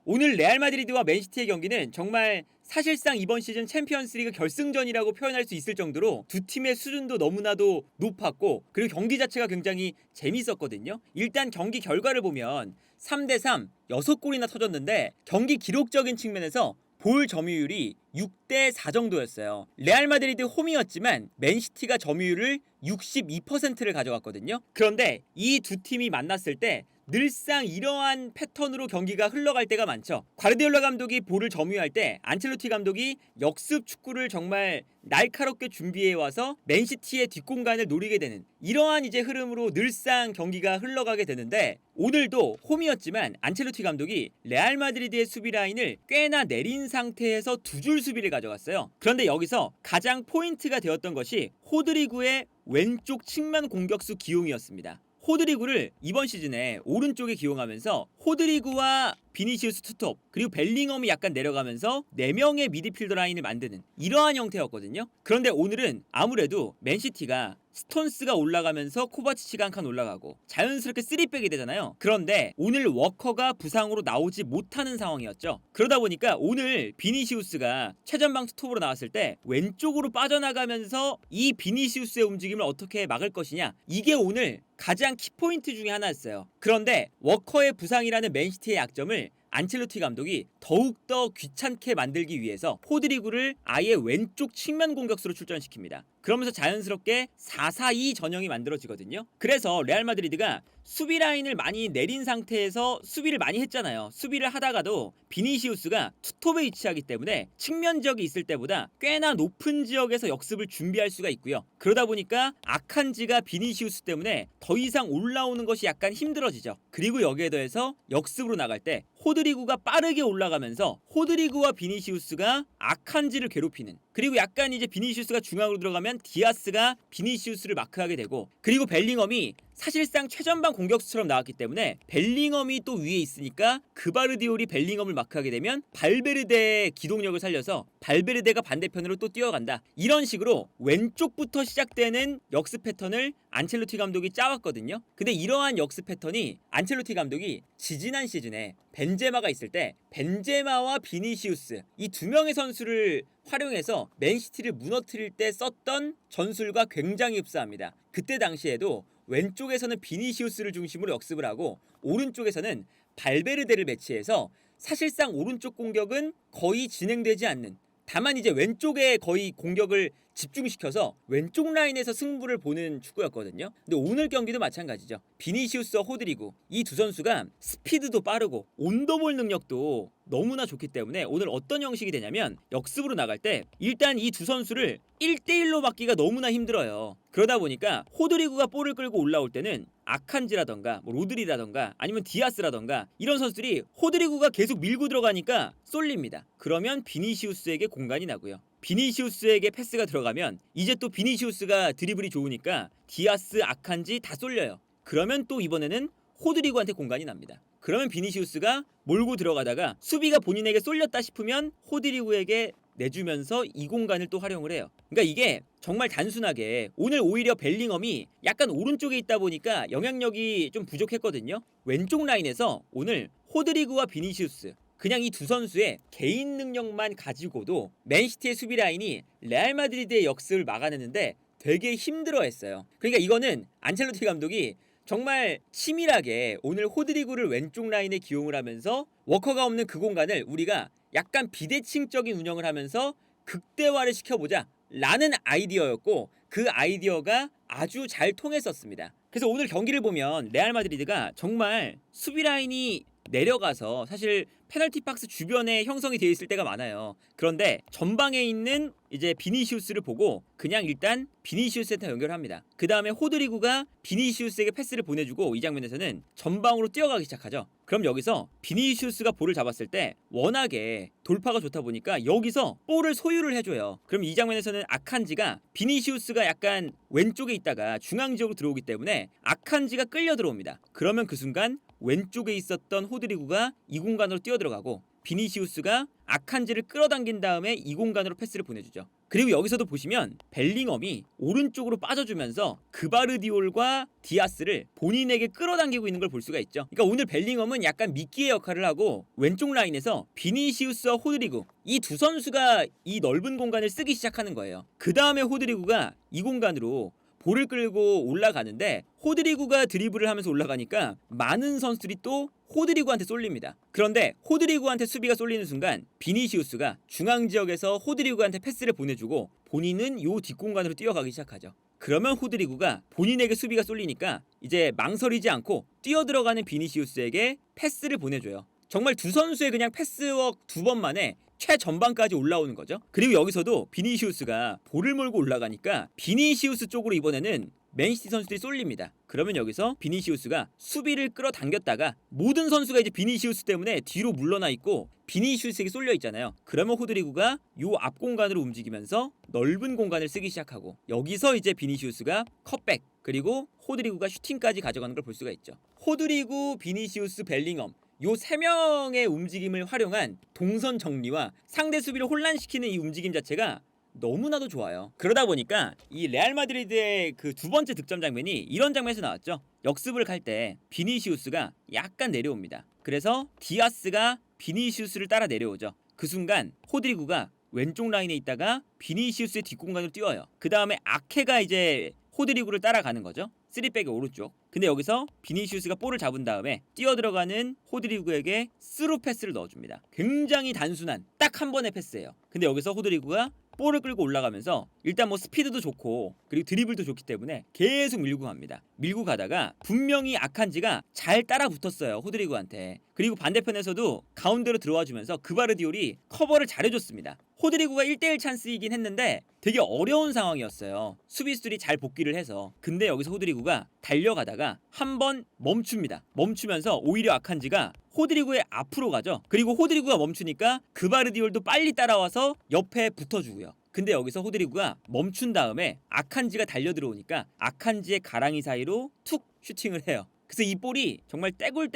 오늘 레알 마드리드와 맨시티의 경기는 정말 사실상 이번 시즌 챔피언스리그 결승전이라고 표현할 수 있을 정도로 두 팀의 수준도 너무나도 높았고, 그리고 경기 자체가 굉장히 재밌었거든요. 일단 경기 결과를 보면 3대3 6골이나 터졌는데, 경기 기록적인 측면에서 볼 점유율이 6대4 정도였어요. 레알 마드리드 홈이었지만 맨시티가 점유율을 62%를 가져갔거든요. 그런데 이 두 팀이 만났을 때 늘상 이러한 패턴으로 경기가 흘러갈 때가 많죠. 과르디올라 감독이 볼을 점유할 때 안첼로티 감독이 역습 축구를 정말 날카롭게 준비해 와서 맨시티의 뒷공간을 노리게 되는 이러한 이제 흐름으로 늘상 경기가 흘러가게 되는데, 오늘도 홈이었지만 안첼로티 감독이 레알 마드리드의 수비 라인을 꽤나 내린 상태에서 두 줄 수비를 가져갔어요. 그런데 여기서 가장 포인트가 되었던 것이 호드리구의 왼쪽 측면 공격수 기용이었습니다. 호드리구를 이번 시즌에 오른쪽에 기용하면서 호드리구와 비니시우스 투톱 그리고 벨링엄이 약간 내려가면서 4명의 미드필더 라인을 만드는 이러한 형태였거든요. 그런데 오늘은 아무래도 맨시티가 스톤스가 올라가면서 코바치치가 한 칸 올라가고 자연스럽게 3백이 되잖아요. 그런데 오늘 워커가 부상으로 나오지 못하는 상황이었죠. 그러다 보니까 오늘 비니시우스가 최전방 투톱으로 나왔을 때 왼쪽으로 빠져나가면서 이 비니시우스의 움직임을 어떻게 막을 것이냐, 이게 오늘 가장 키포인트 중에 하나였어요. 그런데 워커의 부상이라는 맨시티의 약점을 안첼로티 감독이 더욱더 귀찮게 만들기 위해서 호드리구를 아예 왼쪽 측면 공격수로 출전시킵니다. 그러면서 자연스럽게 4-4-2 전형이 만들어지거든요. 그래서 레알 마드리드가 수비 라인을 많이 내린 상태에서 수비를 많이 했잖아요. 수비를 하다가도 비니시우스가 투톱에 위치하기 때문에 측면 지역이 있을 때보다 꽤나 높은 지역에서 역습을 준비할 수가 있고요. 그러다 보니까 아칸지가 비니시우스 때문에 더 이상 올라오는 것이 약간 힘들어지죠. 그리고 여기에 더해서 역습으로 나갈 때 호드리구가 빠르게 올라가면서 호드리구와 비니시우스가 아칸지를 괴롭히는, 그리고 약간 이제 비니시우스가 중앙으로 들어가면 디아스가 비니시우스를 마크하게 되고, 그리고 벨링엄이 사실상 최전방 공격수처럼 나왔기 때문에 벨링엄이 또 위에 있으니까 그바르디올이 벨링엄을 마크하게 되면 발베르데의 기동력을 살려서 발베르데가 반대편으로 또 뛰어간다. 이런 식으로 왼쪽부터 시작되는 역습 패턴을 안첼로티 감독이 짜왔거든요. 근데 이러한 역습 패턴이 안첼로티 감독이 지지난 시즌에 벤제마가 있을 때 벤제마와 비니시우스 이 두 명의 선수를 활용해서 맨시티를 무너뜨릴 때 썼던 전술과 굉장히 흡사합니다. 그때 당시에도 왼쪽에서는 비니시우스를 중심으로 역습을 하고 오른쪽에서는 발베르데를 배치해서 사실상 오른쪽 공격은 거의 진행되지 않는, 다만 이제 왼쪽에 거의 공격을 집중시켜서 왼쪽 라인에서 승부를 보는 축구였거든요. 근데 오늘 경기도 마찬가지죠. 비니시우스와 호드리구 이 두 선수가 스피드도 빠르고 온더볼 능력도 너무나 좋기 때문에 오늘 어떤 형식이 되냐면, 역습으로 나갈 때 일단 이 두 선수를 1대1로 막기가 너무나 힘들어요. 그러다 보니까 호드리구가 볼을 끌고 올라올 때는 아칸지라던가 로드리라던가 아니면 디아스라던가 이런 선수들이 호드리구가 계속 밀고 들어가니까 쏠립니다. 그러면 비니시우스에게 공간이 나고요. 비니시우스에게 패스가 들어가면 이제 또 비니시우스가 드리블이 좋으니까 디아스, 아칸지 다 쏠려요. 그러면 또 이번에는 호드리구한테 공간이 납니다. 그러면 비니시우스가 몰고 들어가다가 수비가 본인에게 쏠렸다 싶으면 호드리구에게 내주면서 이 공간을 또 활용을 해요. 그러니까 이게 정말 단순하게 오늘 오히려 벨링엄이 약간 오른쪽에 있다 보니까 영향력이 좀 부족했거든요. 왼쪽 라인에서 오늘 호드리구와 비니시우스 그냥 이 두 선수의 개인 능력만 가지고도 맨시티의 수비 라인이 레알 마드리드의 역습을 막아내는데 되게 힘들어했어요. 그러니까 이거는 안첼로티 감독이 정말 치밀하게 오늘 호드리구를 왼쪽 라인에 기용을 하면서 워커가 없는 그 공간을 우리가 약간 비대칭적인 운영을 하면서 극대화를 시켜보자 라는 아이디어였고, 그 아이디어가 아주 잘 통했었습니다. 그래서 오늘 경기를 보면 레알 마드리드가 정말 수비 라인이 내려가서 사실 페널티 박스 주변에 형성이 되어 있을 때가 많아요. 그런데 전방에 있는 이제 비니시우스를 보고 그냥 일단 비니시우스한테 연결합니다. 그 다음에 호드리구가 비니시우스에게 패스를 보내주고 이 장면에서는 전방으로 뛰어가기 시작하죠. 그럼 여기서 비니시우스가 볼을 잡았을 때 워낙에 돌파가 좋다 보니까 여기서 볼을 소유를 해줘요. 그럼 이 장면에서는 아칸지가 비니시우스가 약간 왼쪽에 있다가 중앙 지역으로 들어오기 때문에 아칸지가 끌려 들어옵니다. 그러면 그 순간 왼쪽에 있었던 호드리구가 이 공간으로 뛰어들어가고 비니시우스가 아칸지를 끌어당긴 다음에 이 공간으로 패스를 보내주죠. 그리고 여기서도 보시면 벨링엄이 오른쪽으로 빠져주면서 그바르디올과 디아스를 본인에게 끌어당기고 있는 걸 볼 수가 있죠. 그러니까 오늘 벨링엄은 약간 미끼의 역할을 하고 왼쪽 라인에서 비니시우스와 호드리구 이 두 선수가 이 넓은 공간을 쓰기 시작하는 거예요. 그 다음에 호드리구가 이 공간으로 볼을 끌고 올라가는데 호드리구가 드리블을 하면서 올라가니까 많은 선수들이 또 호드리구한테 쏠립니다. 그런데 호드리구한테 수비가 쏠리는 순간 비니시우스가 중앙지역에서 호드리구한테 패스를 보내주고 본인은 요 뒷공간으로 뛰어가기 시작하죠. 그러면 호드리구가 본인에게 수비가 쏠리니까 이제 망설이지 않고 뛰어들어가는 비니시우스에게 패스를 보내줘요. 정말 두 선수의 그냥 패스워크 두 번 만에 최전방까지 올라오는 거죠. 그리고 여기서도 비니시우스가 볼을 몰고 올라가니까 비니시우스 쪽으로 이번에는 맨시티 선수들이 쏠립니다. 그러면 여기서 비니시우스가 수비를 끌어당겼다가 모든 선수가 이제 비니시우스 때문에 뒤로 물러나 있고 비니시우스에게 쏠려 있잖아요. 그러면 호드리구가 요 앞 공간으로 움직이면서 넓은 공간을 쓰기 시작하고 여기서 이제 비니시우스가 컷백 그리고 호드리구가 슈팅까지 가져가는 걸 볼 수가 있죠. 호드리구, 비니시우스, 벨링엄 요 세 명의 움직임을 활용한 동선 정리와 상대 수비를 혼란시키는 이 움직임 자체가 너무나도 좋아요. 그러다 보니까 이 레알 마드리드의 그 두 번째 득점 장면이 이런 장면에서 나왔죠. 역습을 갈 때 비니시우스가 약간 내려옵니다. 그래서 디아스가 비니시우스를 따라 내려오죠. 그 순간 호드리구가 왼쪽 라인에 있다가 비니시우스의 뒷공간으로 뛰어요. 그 다음에 아케가 이제 호드리구를 따라가는 거죠. 3백의 오른쪽. 근데 여기서 비니시우스가 볼을 잡은 다음에 뛰어들어가는 호드리구에게 스루 패스를 넣어줍니다. 굉장히 단순한 딱 한 번의 패스예요. 근데 여기서 호드리구가 볼을 끌고 올라가면서 일단 뭐 스피드도 좋고 그리고 드리블도 좋기 때문에 계속 밀고 갑니다. 밀고 가다가 분명히 아칸지가 잘 따라 붙었어요. 호드리구한테. 그리고 반대편에서도 가운데로 들어와 주면서 그바르디올이 커버를 잘해줬습니다. 호드리구가 1대1 찬스이긴 했는데 되게 어려운 상황이었어요. 수비수들이 잘 복귀를 해서. 근데 여기서 호드리구가 달려가다가 한번 멈춥니다. 멈추면서 오히려 아칸지가 호드리구의 앞으로 가죠. 그리고 호드리구가 멈추니까 그바르디올도 빨리 따라와서 옆에 붙어주고요. 근데 여기서 호드리구가 멈춘 다음에 아칸지가 달려들어오니까 아칸지의 가랑이 사이로 툭 슈팅을 해요. 그래서 이 볼이 정말 떼굴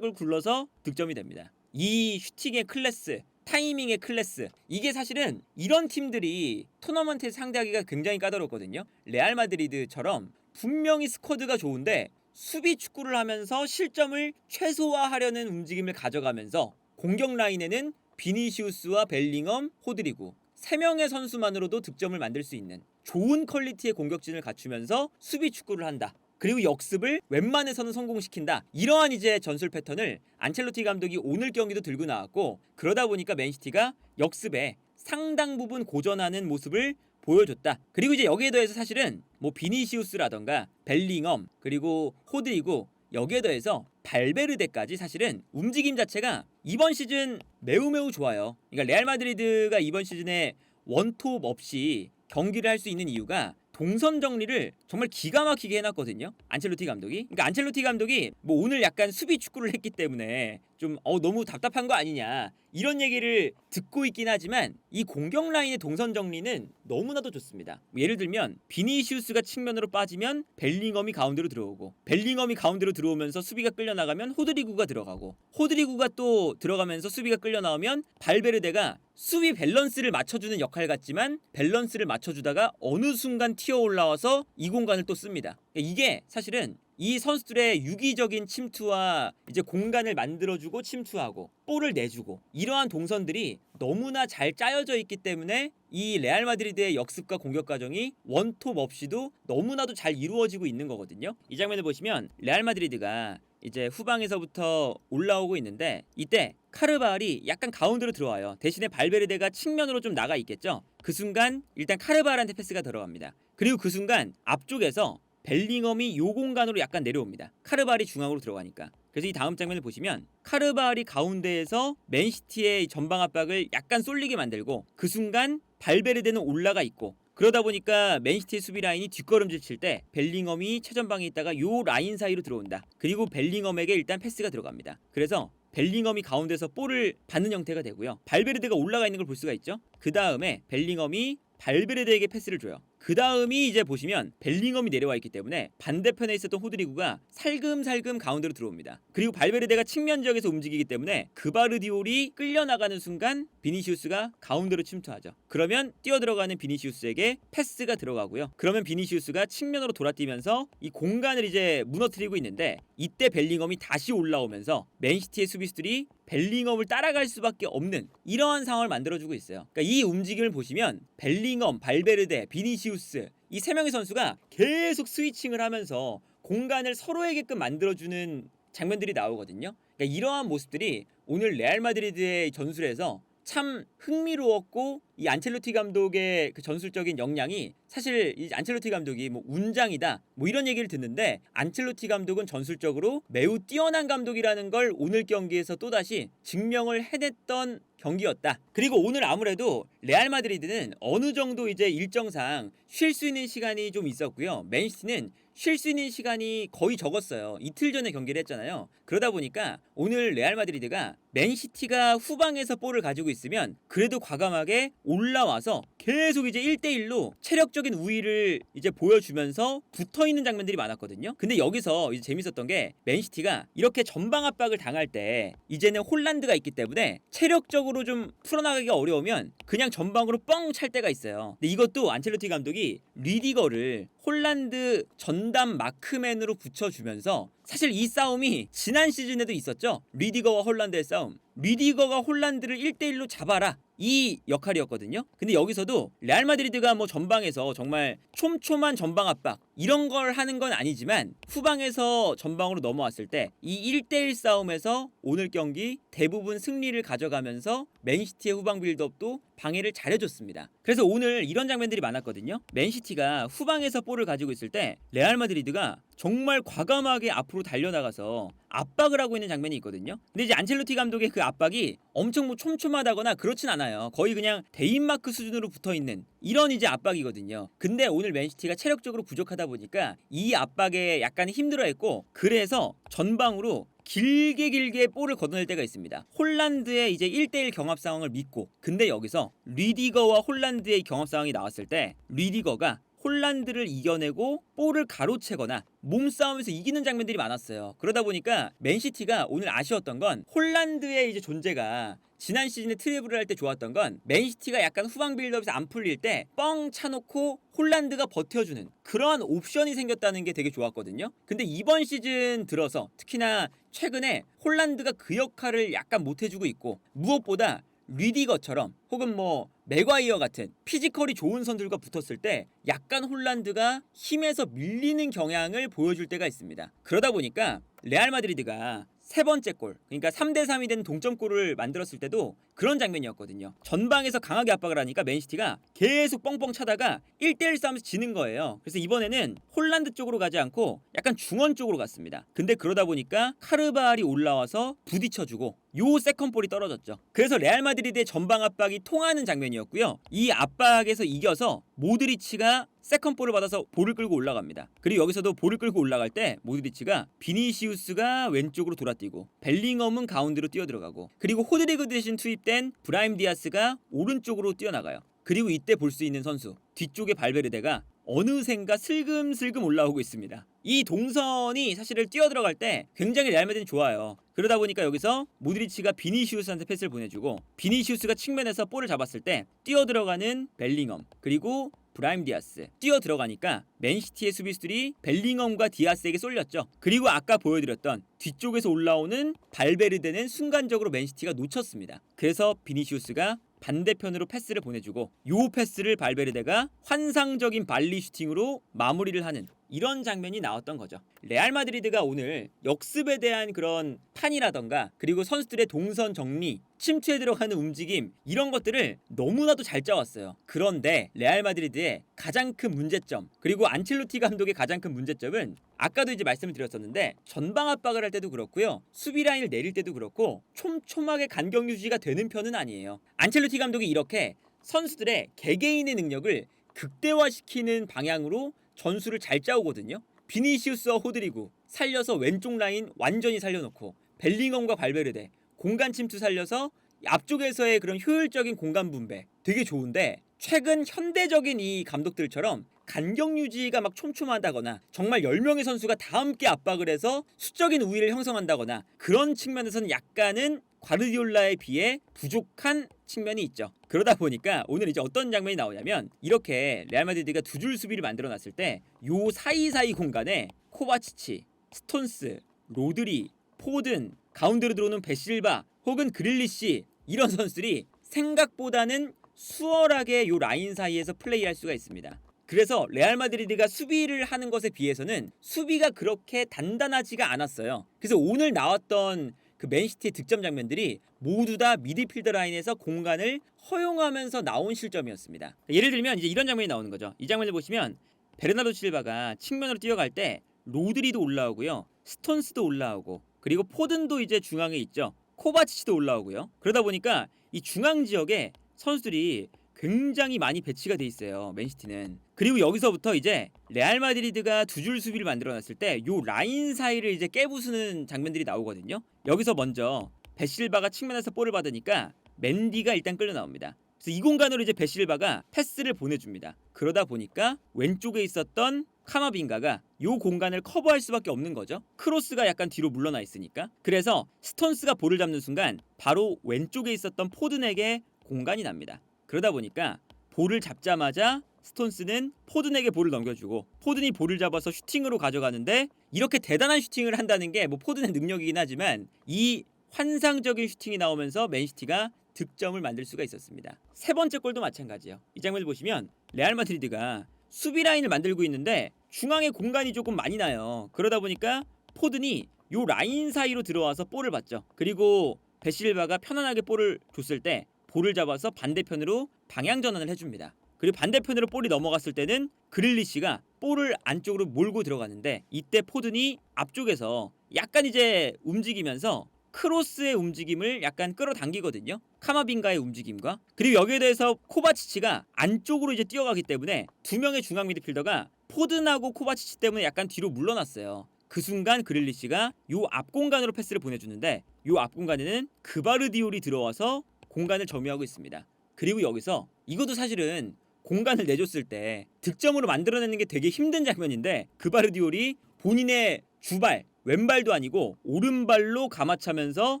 굴러서 득점이 됩니다. 이 슈팅의 클래스, 타이밍의 클래스, 이게 사실은 이런 팀들이 토너먼트에 상대하기가 굉장히 까다롭거든요. 레알 마드리드처럼 분명히 스쿼드가 좋은데 수비 축구를 하면서 실점을 최소화하려는 움직임을 가져가면서 공격 라인에는 비니시우스와 벨링엄, 호드리구 3명의 선수만으로도 득점을 만들 수 있는 좋은 퀄리티의 공격진을 갖추면서 수비 축구를 한다. 그리고 역습을 웬만해서는 성공시킨다. 이러한 이제 전술 패턴을 안첼로티 감독이 오늘 경기도 들고 나왔고 그러다 보니까 맨시티가 역습에 상당 부분 고전하는 모습을 보여줬다. 그리고 이제 여기에 더해서 사실은 뭐 비니시우스라던가 벨링엄 그리고 호드리구 여기에 더해서 발베르데까지 사실은 움직임 자체가 이번 시즌 매우 좋아요. 그러니까 레알 마드리드가 이번 시즌에 원톱 없이 경기를 할 수 있는 이유가 동선 정리를 정말 기가 막히게 해놨거든요. 안첼로티 감독이. 그러니까 안첼로티 감독이 뭐 오늘 약간 수비 축구를 했기 때문에 좀 너무 답답한 거 아니냐 이런 얘기를 듣고 있긴 하지만 이 공격 라인의 동선 정리는 너무나도 좋습니다. 예를 들면 비니시우스가 측면으로 빠지면 벨링엄이 가운데로 들어오고 벨링엄이 가운데로 들어오면서 수비가 끌려나가면 호드리구가 들어가고 호드리구가 또 들어가면서 수비가 끌려나오면 발베르데가 수비 밸런스를 맞춰주는 역할 같지만 밸런스를 맞춰주다가 어느 순간 튀어 올라와서 이 공간을 또 씁니다. 이게 사실은 이 선수들의 유기적인 침투와 이제 공간을 만들어주고 침투하고 볼을 내주고 이러한 동선들이 너무나 잘 짜여져 있기 때문에 이 레알 마드리드의 역습과 공격 과정이 원톱 없이도 너무나도 잘 이루어지고 있는 거거든요. 이 장면을 보시면 레알 마드리드가 이제 후방에서부터 올라오고 있는데 이때 카르바알이 약간 가운데로 들어와요. 대신에 발베르데가 측면으로 좀 나가 있겠죠. 그 순간 일단 카르바알한테 패스가 들어갑니다. 그리고 그 순간 앞쪽에서 벨링엄이 요 공간으로 약간 내려옵니다. 카르바알이 중앙으로 들어가니까. 그래서 이 다음 장면을 보시면 카르바알이 가운데에서 맨시티의 전방 압박을 약간 쏠리게 만들고 그 순간 발베르데는 올라가 있고 그러다 보니까 맨시티 수비 라인이 뒷걸음질 칠 때 벨링엄이 최전방에 있다가 요 라인 사이로 들어온다. 그리고 벨링엄에게 일단 패스가 들어갑니다. 그래서 벨링엄이 가운데서 볼을 받는 형태가 되고요. 발베르데가 올라가 있는 걸 볼 수가 있죠. 그 다음에 벨링엄이 발베르데에게 패스를 줘요. 그 다음이 이제 보시면 벨링엄이 내려와 있기 때문에 반대편에 있었던 호드리구가 살금살금 가운데로 들어옵니다. 그리고 발베르데가 측면 지역에서 움직이기 때문에 그바르디올이 끌려나가는 순간 비니시우스가 가운데로 침투하죠. 그러면 뛰어들어가는 비니시우스에게 패스가 들어가고요. 그러면 비니시우스가 측면으로 돌아뛰면서 이 공간을 이제 무너뜨리고 있는데, 이때 벨링엄이 다시 올라오면서 맨시티의 수비수들이 벨링엄을 따라갈 수밖에 없는 이러한 상황을 만들어주고 있어요. 그러니까 이 움직임을 보시면 벨링엄, 발베르데, 비니시우스 이 세 명의 선수가 계속 스위칭을 하면서 공간을 서로에게끔 만들어주는 장면들이 나오거든요. 그러니까 이러한 모습들이 오늘 레알 마드리드의 전술에서 참 흥미로웠고, 이 안첼로티 감독의 그 전술적인 역량이, 사실 이 안첼로티 감독이 뭐 운장이다 뭐 이런 얘기를 듣는데, 안첼로티 감독은 전술적으로 매우 뛰어난 감독이라는 걸 오늘 경기에서 또다시 증명을 해냈던 경기였다. 그리고 오늘 아무래도 레알 마드리드는 어느 정도 이제 일정상 쉴 수 있는 시간이 좀 있었고요. 맨시티는 쉴 수 있는 시간이 거의 적었어요. 이틀 전에 경기를 했잖아요. 그러다 보니까 오늘 레알 마드리드가 맨시티가 후방에서 볼을 가지고 있으면 그래도 과감하게 올라와서 계속 이제 1대1로 체력적인 우위를 이제 보여주면서 붙어있는 장면들이 많았거든요. 근데 여기서 이제 재밌었던 게, 맨시티가 이렇게 전방 압박을 당할 때 이제는 홀란드가 있기 때문에 체력적으로 좀 풀어나가기가 어려우면 그냥 전방으로 뻥 찰 때가 있어요. 근데 이것도 안첼로티 감독이 리디거를 홀란드 전담 마크맨으로 붙여주면서, 사실 이 싸움이 지난 시즌에도 있었죠. 리디거와 홀란드의 싸움. 리디거가 홀란드를 1대1로 잡아라, 이 역할이었거든요. 근데 여기서도 레알 마드리드가 뭐 전방에서 정말 촘촘한 전방 압박 이런 걸 하는 건 아니지만, 후방에서 전방으로 넘어왔을 때 이 1대1 싸움에서 오늘 경기 대부분 승리를 가져가면서 맨시티의 후방 빌드업도 방해를 잘해줬습니다. 그래서 오늘 이런 장면들이 많았거든요. 맨시티가 후방에서 볼을 가지고 있을 때 레알 마드리드가 정말 과감하게 앞으로 달려나가서 압박을 하고 있는 장면이 있거든요. 근데 이제 안첼로티 감독의 그 압박이 엄청 뭐 촘촘하다거나 그렇진 않아요. 거의 그냥 대인마크 수준으로 붙어있는 이런 이제 압박이거든요. 근데 오늘 맨시티가 체력적으로 부족하다 보니까 이 압박에 약간 힘들어했고, 그래서 전방으로 길게 볼을 걷어낼 때가 있습니다. 홀란드의 이제 1대1 경합 상황을 믿고, 근데 여기서 리디거와 홀란드의 경합 상황이 나왔을 때 리디거가 홀란드를 이겨내고 볼을 가로채거나 몸싸움에서 이기는 장면들이 많았어요. 그러다 보니까 맨시티가 오늘 아쉬웠던 건, 홀란드의 이제 존재가 지난 시즌에 트래블을 할 때 좋았던 건, 맨시티가 약간 후방 빌드업에서 안 풀릴 때 뻥 차놓고 홀란드가 버텨주는 그러한 옵션이 생겼다는 게 되게 좋았거든요. 근데 이번 시즌 들어서 특히나 최근에 홀란드가 그 역할을 약간 못해주고 있고, 무엇보다 리디거처럼 혹은 뭐 맥과이어 같은 피지컬이 좋은 선수들과 붙었을 때 약간 홀란드가 힘에서 밀리는 경향을 보여줄 때가 있습니다. 그러다 보니까 레알 마드리드가 세 번째 골, 그러니까 3대3이 된 동점골을 만들었을 때도 그런 장면이었거든요. 전방에서 강하게 압박을 하니까 맨시티가 계속 뻥뻥 차다가 1대1 싸움에서 지는 거예요. 그래서 이번에는 홀란드 쪽으로 가지 않고 약간 중원 쪽으로 갔습니다. 근데 그러다 보니까 카르바알이 올라와서 부딪혀주고 요 세컨볼이 떨어졌죠. 그래서 레알 마드리드의 전방 압박이 통하는 장면이었고요. 이 압박에서 이겨서 모드리치가 세컨볼을 받아서 볼을 끌고 올라갑니다. 그리고 여기서도 볼을 끌고 올라갈 때 모드리치가 비니시우스가 왼쪽으로 돌아뛰고 벨링엄은 가운데로 뛰어들어가고, 그리고 호드리그 대신 투입된 브라임 디아스가 오른쪽으로 뛰어나가요. 그리고 이때 볼 수 있는 선수, 뒤쪽에 발베르데가 어느샌가 슬금슬금 올라오고 있습니다. 이 동선이 사실을 뛰어들어갈 때 굉장히 레알 마드리드는 좋아요. 그러다 보니까 여기서 모드리치가 비니시우스한테 패스를 보내주고, 비니시우스가 측면에서 볼을 잡았을 때 뛰어들어가는 벨링엄, 그리고 브라임 디아스 뛰어들어가니까 맨시티의 수비수들이 벨링엄과 디아스에게 쏠렸죠. 그리고 아까 보여드렸던 뒤쪽에서 올라오는 발베르데는 순간적으로 맨시티가 놓쳤습니다. 그래서 비니시우스가 반대편으로 패스를 보내주고, 요 패스를 발베르데가 환상적인 발리 슈팅으로 마무리를 하는 이런 장면이 나왔던 거죠. 레알 마드리드가 오늘 역습에 대한 그런 판이라던가, 그리고 선수들의 동선 정리, 침투에 들어가는 움직임, 이런 것들을 너무나도 잘 짜왔어요. 그런데 레알 마드리드의 가장 큰 문제점, 그리고 안첼로티 감독의 가장 큰 문제점은 아까도 이제 말씀을 드렸었는데, 전방 압박을 할 때도 그렇고요, 수비 라인을 내릴 때도 그렇고 촘촘하게 간격 유지가 되는 편은 아니에요. 안첼로티 감독이 이렇게 선수들의 개개인의 능력을 극대화시키는 방향으로 전술을 잘 짜오거든요. 비니시우스와 호드리구 살려서 왼쪽 라인 완전히 살려놓고, 벨링엄과 발베르데 공간 침투 살려서 앞쪽에서의 그런 효율적인 공간 분배, 되게 좋은데 최근 현대적인 이 감독들처럼 간격 유지가 막 촘촘하다거나 정말 10명의 선수가 다 함께 압박을 해서 수적인 우위를 형성한다거나 그런 측면에서는 약간은 과르디올라에 비해 부족한 측면이 있죠. 그러다 보니까 오늘 이제 어떤 장면이 나오냐면 이렇게 레알 마드리드가 두 줄 수비를 만들어 놨을 때 요 사이사이 공간에 코바치치, 스톤스, 로드리, 포든, 가운데로 들어오는 베실바 혹은 그릴리시 이런 선수들이 생각보다는 수월하게 요 라인 사이에서 플레이할 수가 있습니다. 그래서 레알 마드리드가 수비를 하는 것에 비해서는 수비가 그렇게 단단하지가 않았어요. 그래서 오늘 나왔던 그 맨시티의 득점 장면들이 모두 다 미드필더 라인에서 공간을 허용하면서 나온 실점이었습니다. 예를 들면 이제 이런 장면이 나오는 거죠. 이 장면을 보시면 베르나르도 실바가 측면으로 뛰어갈 때 로드리도 올라오고요. 스톤스도 올라오고 그리고 포든도 이제 중앙에 있죠. 코바치치도 올라오고요. 그러다 보니까 이 중앙 지역에 선수들이 굉장히 많이 배치가 돼 있어요. 맨시티는. 그리고 여기서부터 이제 레알 마드리드가 두 줄 수비를 만들어 놨을 때 요 라인 사이를 이제 깨부수는 장면들이 나오거든요. 여기서 먼저 베실바가 측면에서 볼을 받으니까 맨디가 일단 끌려 나옵니다. 그래서 이 공간으로 이제 베실바가 패스를 보내줍니다. 그러다 보니까 왼쪽에 있었던 카마빈가가 요 공간을 커버할 수밖에 없는 거죠. 크로스가 약간 뒤로 물러나 있으니까. 그래서 스톤스가 볼을 잡는 순간 바로 왼쪽에 있었던 포든에게 공간이 납니다. 그러다 보니까 볼을 잡자마자 스톤스는 포든에게 볼을 넘겨주고 포든이 볼을 잡아서 슈팅으로 가져가는데 이렇게 대단한 슈팅을 한다는 게 뭐 포든의 능력이긴 하지만 이 환상적인 슈팅이 나오면서 맨시티가 득점을 만들 수가 있었습니다. 세 번째 골도 마찬가지예요. 이 장면을 보시면 레알 마드리드가 수비 라인을 만들고 있는데 중앙에 공간이 조금 많이 나요. 그러다 보니까 포든이 요 라인 사이로 들어와서 볼을 받죠. 그리고 베실바가 편안하게 볼을 줬을 때 볼을 잡아서 반대편으로 방향 전환을 해줍니다. 그리고 반대편으로 볼이 넘어갔을 때는 그릴리시가 볼을 안쪽으로 몰고 들어가는데 이때 포든이 앞쪽에서 약간 이제 움직이면서 크로스의 움직임을 약간 끌어당기거든요. 카마빈가의 움직임과 그리고 여기에 대해서 코바치치가 안쪽으로 이제 뛰어가기 때문에 두 명의 중앙 미드필더가 포든하고 코바치치 때문에 약간 뒤로 물러났어요. 그 순간 그릴리시가 요 앞 공간으로 패스를 보내주는데 요 앞 공간에는 그바르디올이 들어와서 공간을 점유하고 있습니다. 그리고 여기서 이것도 사실은 공간을 내줬을 때 득점으로 만들어내는 게 되게 힘든 장면인데 그바르디올이 본인의 주발 왼발도 아니고 오른발로 감아차면서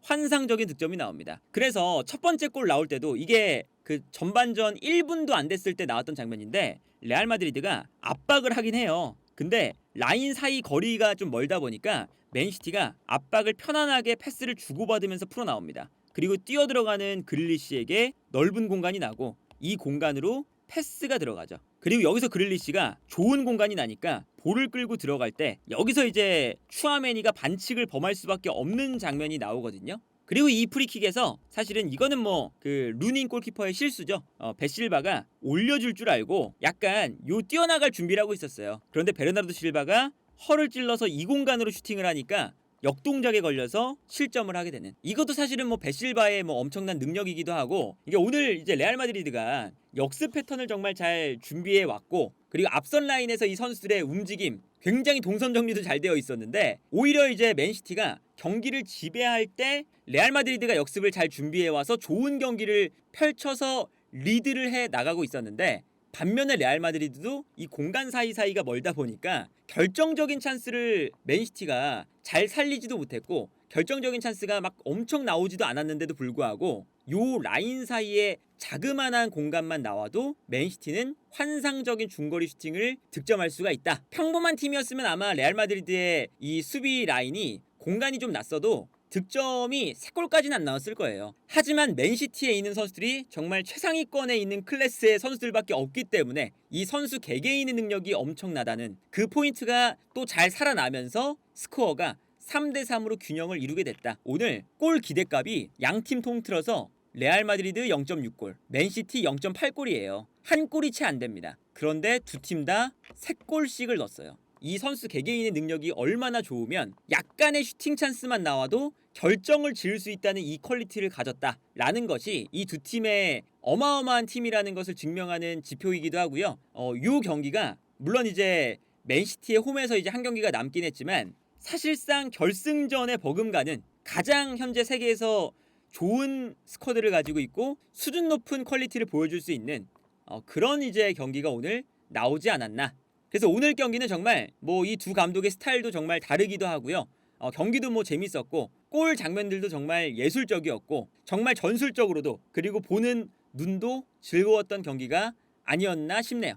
환상적인 득점이 나옵니다. 그래서 첫 번째 골 나올 때도 이게 그 전반전 1분도 안 됐을 때 나왔던 장면인데 레알 마드리드가 압박을 하긴 해요. 근데 라인 사이 거리가 좀 멀다 보니까 맨시티가 압박을 편안하게 패스를 주고받으면서 풀어나옵니다. 그리고 뛰어들어가는 그릴리시에게 넓은 공간이 나고 이 공간으로 패스가 들어가죠. 그리고 여기서 그릴리시가 좋은 공간이 나니까 볼을 끌고 들어갈 때 여기서 이제 추아메니가 반칙을 범할 수밖에 없는 장면이 나오거든요. 그리고 이 프리킥에서 사실은 이거는 뭐 그 루닌 골키퍼의 실수죠. 베실바가 올려줄 줄 알고 약간 요 뛰어나갈 준비를 하고 있었어요. 그런데 베르나르도 실바가 허를 찔러서 이 공간으로 슈팅을 하니까 역동작에 걸려서 실점을 하게 되는 이것도 사실은 뭐 베실바의 뭐 엄청난 능력이기도 하고 이게 오늘 이제 레알 마드리드가 역습 패턴을 정말 잘 준비해 왔고 그리고 앞선 라인에서 이 선수들의 움직임 굉장히 동선 정리도 잘 되어 있었는데 오히려 이제 맨시티가 경기를 지배할 때 레알 마드리드가 역습을 잘 준비해 와서 좋은 경기를 펼쳐서 리드를 해 나가고 있었는데 반면에 레알 마드리드도 이 공간 사이사이가 멀다 보니까 결정적인 찬스를 맨시티가 잘 살리지도 못했고 결정적인 찬스가 막 엄청 나오지도 않았는데도 불구하고 요 라인 사이에 자그마한 공간만 나와도 맨시티는 환상적인 중거리 슈팅을 득점할 수가 있다. 평범한 팀이었으면 아마 레알 마드리드의 이 수비 라인이 공간이 좀 났어도 득점이 3골까지는 안 나왔을 거예요. 하지만 맨시티에 있는 선수들이 정말 최상위권에 있는 클래스의 선수들밖에 없기 때문에 이 선수 개개인의 능력이 엄청나다는 그 포인트가 또 잘 살아나면서 스코어가 3대3으로 균형을 이루게 됐다. 오늘 골 기대값이 양팀 통틀어서 레알 마드리드 0.6골, 맨시티 0.8골이에요. 한 골이 채 안 됩니다. 그런데 두 팀 다 3골씩을 넣었어요. 이 선수 개개인의 능력이 얼마나 좋으면 약간의 슈팅 찬스만 나와도 결정을 지을 수 있다는 이 퀄리티를 가졌다라는 것이 이 두 팀의 어마어마한 팀이라는 것을 증명하는 지표이기도 하고요. 이 경기가 물론 이제 맨시티의 홈에서 이제 한 경기가 남긴 했지만 사실상 결승전에 버금가는 가장 현재 세계에서 좋은 스쿼드를 가지고 있고 수준 높은 퀄리티를 보여줄 수 있는 그런 이제 경기가 오늘 나오지 않았나. 그래서 오늘 경기는 정말 뭐 이 두 감독의 스타일도 정말 다르기도 하고요. 경기도 뭐 재밌었고 골 장면들도 정말 예술적이었고 정말 전술적으로도 그리고 보는 눈도 즐거웠던 경기가 아니었나 싶네요.